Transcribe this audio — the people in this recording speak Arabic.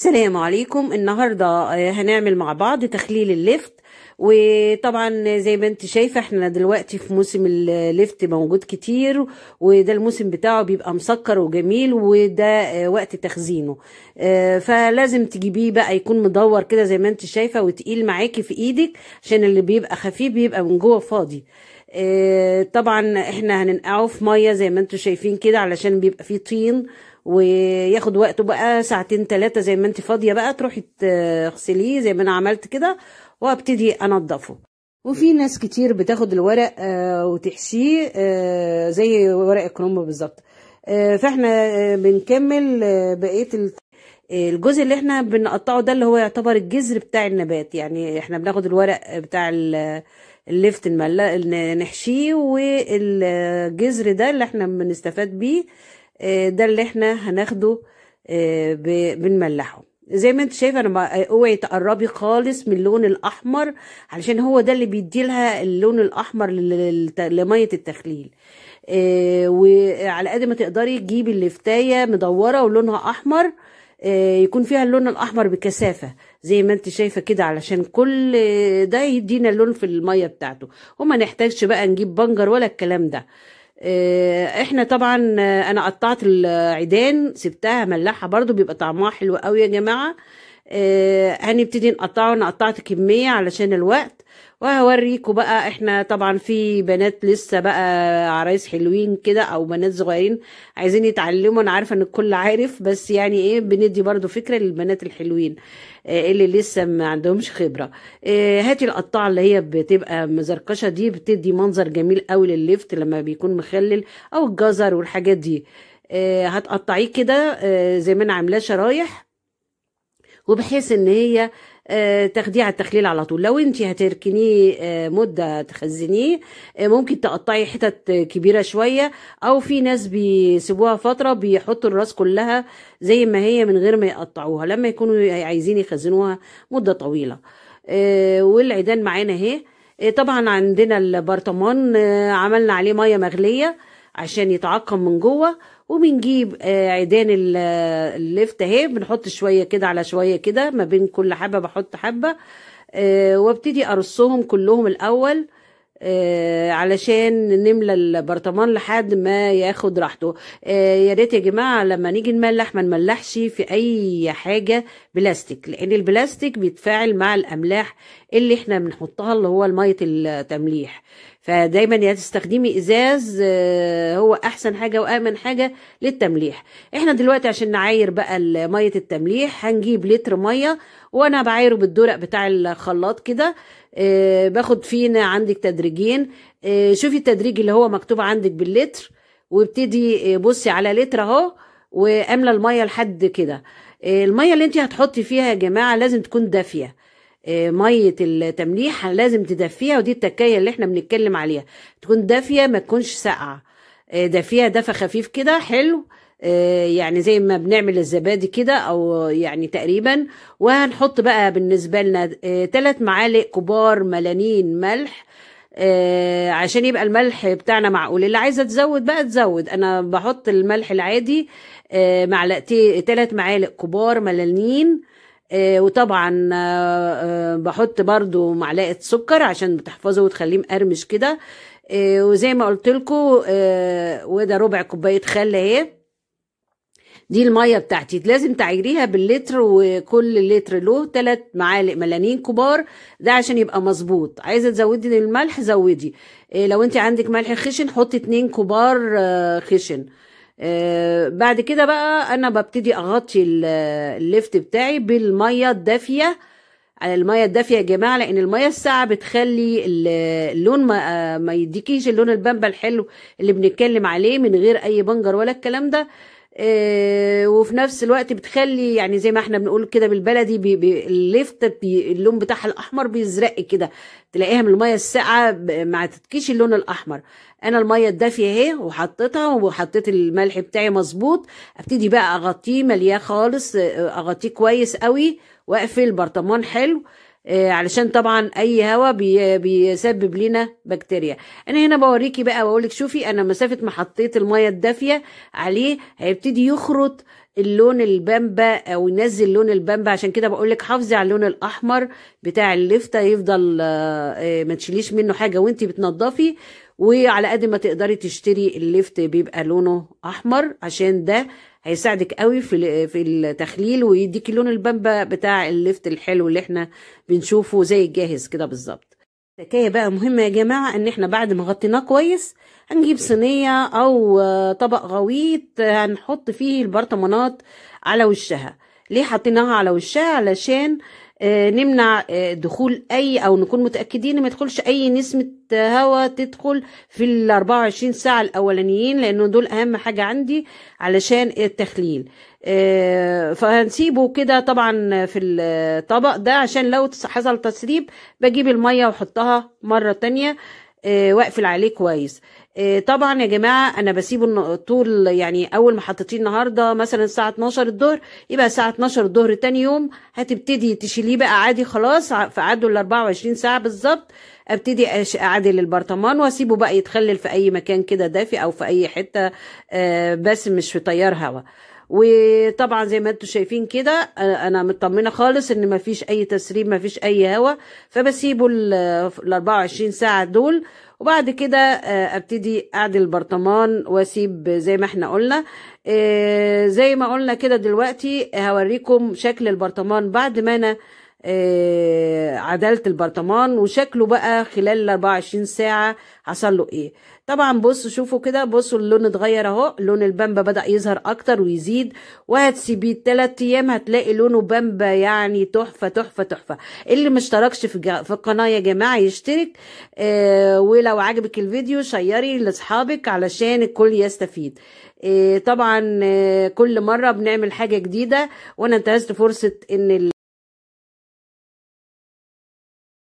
السلام عليكم. النهاردة هنعمل مع بعض تخليل اللفت. وطبعا زي ما انت شايفة احنا دلوقتي في موسم اللفت موجود كتير، وده الموسم بتاعه بيبقى مسكر وجميل، وده وقت تخزينه. فلازم تجيبيه بقى يكون مدور كده زي ما انت شايفة وتقيل معاكي في ايدك، عشان اللي بيبقى خفيف بيبقى من جوه فاضي. طبعا احنا هننقعه في مية زي ما انتوا شايفين كده علشان بيبقى فيه طين، وياخد وقته بقى ساعتين 3 زي ما انت فاضية بقى تروحي تغسليه زي ما انا عملت كده، وابتدي انضفه. وفي ناس كتير بتاخد الورق وتحشيه زي ورق الكرنب بالظبط. فاحنا بنكمل بقية الجزء اللي احنا بنقطعه، ده اللي هو يعتبر الجذر بتاع النبات. يعني احنا بناخد الورق بتاع اللفت نحشيه، والجذر ده اللي احنا بنستفاد بيه ده اللي احنا هناخده بنملحه. زي ما انت شايفه انا اوعي تقربي خالص من اللون الاحمر، علشان هو ده اللي بيدي لها اللون الاحمر لميه التخليل. وعلى قد ما تقدري تجيبي اللفتايه مدوره ولونها احمر، يكون فيها اللون الاحمر بكثافه زي ما انت شايفه كده، علشان كل ده يدينا اللون في الميه بتاعته، وما نحتاجش بقى نجيب بنجر ولا الكلام ده. احنا طبعا انا قطعت العيدان سبتها ملحه برضو، بيبقى طعمها حلو قوي يا جماعه. هنبتدي نقطعه. انا قطعت كميه علشان الوقت، وهوريكم بقى. احنا طبعا في بنات لسه بقى عرايس حلوين كده او بنات صغيرين عايزين يتعلموا. انا عارفه ان الكل عارف، بس يعني ايه بندي برضو فكره للبنات الحلوين اللي لسه ما عندهمش خبره. هاتي القطاعه اللي هي بتبقى مزركشه دي، بتدي منظر جميل قوي لللفت لما بيكون مخلل، او الجزر والحاجات دي. هتقطعيه كده زي ما انا عاملاه شرايح، وبحيث ان هي تاخديه على التخليل على طول. لو انت هتركنيه مده تخزنيه، ممكن تقطعي حتت كبيره شويه، او في ناس بيسيبوها فتره بيحطوا الراس كلها زي ما هي من غير ما يقطعوها لما يكونوا عايزين يخزنوها مده طويله. والعيدان معانا اهي. طبعا عندنا البرطمان عملنا عليه ميه مغليه عشان يتعقم من جوه، وبنجيب عيدان اللفت اهي، بنحط شويه كده على شويه كده ما بين كل حبه، بحط حبه وابتدي ارصهم كلهم الاول علشان نملى البرطمان لحد ما ياخد راحته. يا ريت يا جماعه لما نيجي نملح ما نملحش في اي حاجه بلاستيك، لان البلاستيك بيتفاعل مع الاملاح اللي احنا بنحطها اللي هو ميه التمليح. فدايما يا تستخدمي ازاز، هو احسن حاجه وامن حاجه للتمليح. احنا دلوقتي عشان نعاير بقى ميه التمليح هنجيب لتر ميه، وانا بعايره بالدرق بتاع الخلاط كده. باخد فيه عندك تدريجين. شوفي التدريج اللي هو مكتوب عندك باللتر، وابتدي بصي على لتر اهو، واملى الميه لحد كده. الميه اللي انت هتحطي فيها يا جماعه لازم تكون دافيه. ميه التمليح لازم تدفيها، ودي التكايه اللي احنا بنتكلم عليها، تكون دافيه ما تكونش ساقعه. دافيه دفى خفيف كده حلو، يعني زي ما بنعمل الزبادي كده او يعني تقريبا. وهنحط بقى بالنسبه لنا 3 معالق كبار ملانين ملح، عشان يبقى الملح بتاعنا معقول. اللي عايزه تزود بقى تزود، انا بحط الملح العادي معلقتين 3 معالق كبار ملانين. وطبعا بحط برضو معلقه سكر عشان بتحفظه وتخليه مقرمش كده. وزي ما قلت لكم وده ربع كوبايه خل اهي. دي الميه بتاعتي لازم تعيريها باللتر، وكل لتر له 3 معالق ملانين كبار، ده عشان يبقى مظبوط. عايزه تزودي الملح زودي. لو انت عندك ملح خشن حطي 2 كبار خشن. بعد كده بقى انا ببتدي اغطي اللفت بتاعي بالميه الدافيه. على الميه الدافيه يا جماعه، لان الميه الساقعه بتخلي اللون ما يديكيش اللون البامبا الحلو اللي بنتكلم عليه من غير اي بنجر ولا الكلام ده. وفي نفس الوقت بتخلي يعني زي ما احنا بنقول كده بالبلدي اللفت اللون بتاعها الاحمر بيزرق كده، تلاقيها من الميه الساقعه ما تدكيش اللون الاحمر. انا الميه الدافيه اهي وحطيتها، وحطيت الملح بتاعي مظبوط. ابتدي بقى اغطيه ملياه خالص، اغطيه كويس قوي، واقفل البرطمان حلو علشان طبعا اي هواء بيسبب لنا بكتيريا. انا هنا بوريكي بقى واقولك شوفي انا مسافه ما حطيت الميه الدافيه عليه هيبتدي يخرط اللون البامبا او ينزل لون البامبا. عشان كده بقولك حافظي على اللون الاحمر بتاع اللفته، يفضل ما تشيليش منه حاجه وانتي بتنضفي، وعلى قد ما تقدري تشتري اللفت بيبقى لونه احمر، عشان ده هيساعدك قوي في التخليل ويديكي لون البامبا بتاع اللفت الحلو اللي احنا بنشوفه زي الجاهز كده بالظبط. تكايه بقى مهمه يا جماعه، ان احنا بعد ما غطيناه كويس هنجيب صينيه او طبق غويط هنحط فيه البرطمانات على وشها. ليه حطيناها على وشها؟ علشان نمنع دخول اي، او نكون متاكدين ان ما يدخلش اي نسمه هواء تدخل في ال 24 ساعه الاولانيين، لانه دول اهم حاجه عندي علشان التخليل. فهنسيبه كده طبعا في الطبق ده، عشان لو حصل تسريب بجيب الميه واحطها مره تانية واقفل عليه كويس. طبعا يا جماعه انا بسيبه طول، يعني اول ما حطيتيه النهارده مثلا الساعه 12 الظهر، يبقى الساعه 12 الظهر تاني يوم هتبتدي تشيليه بقى عادي خلاص. فعدوا ال 24 ساعه بالظبط ابتدي اعدل البرطمان واسيبه بقى يتخلل في اي مكان كده دافي او في اي حته، بس مش في تيار هواء. وطبعا زي ما انتم شايفين كده انا مطمنه خالص ان مفيش اي تسريب مفيش اي هواء، فبسيبه ال 24 ساعه دول. وبعد كده ابتدي اعدل البرطمان واسيب زي ما احنا قلنا. زي ما قلنا كده دلوقتي هوريكم شكل البرطمان بعد ما انا عدلت البرطمان، وشكله بقى خلال ال 24 ساعة حصل له ايه. طبعا بصوا شوفوا كده، بصوا اللون اتغير اهو، لون البامبا بدأ يظهر اكتر ويزيد، وهتسيبيه 3 ايام هتلاقي لونه بامبا يعني تحفة تحفة تحفة. اللي مشتركش في القناة يا جماعة يشترك، ولو عجبك الفيديو شيري لاصحابك علشان الكل يستفيد. طبعا كل مرة بنعمل حاجة جديدة، وانا انتهزت فرصة ان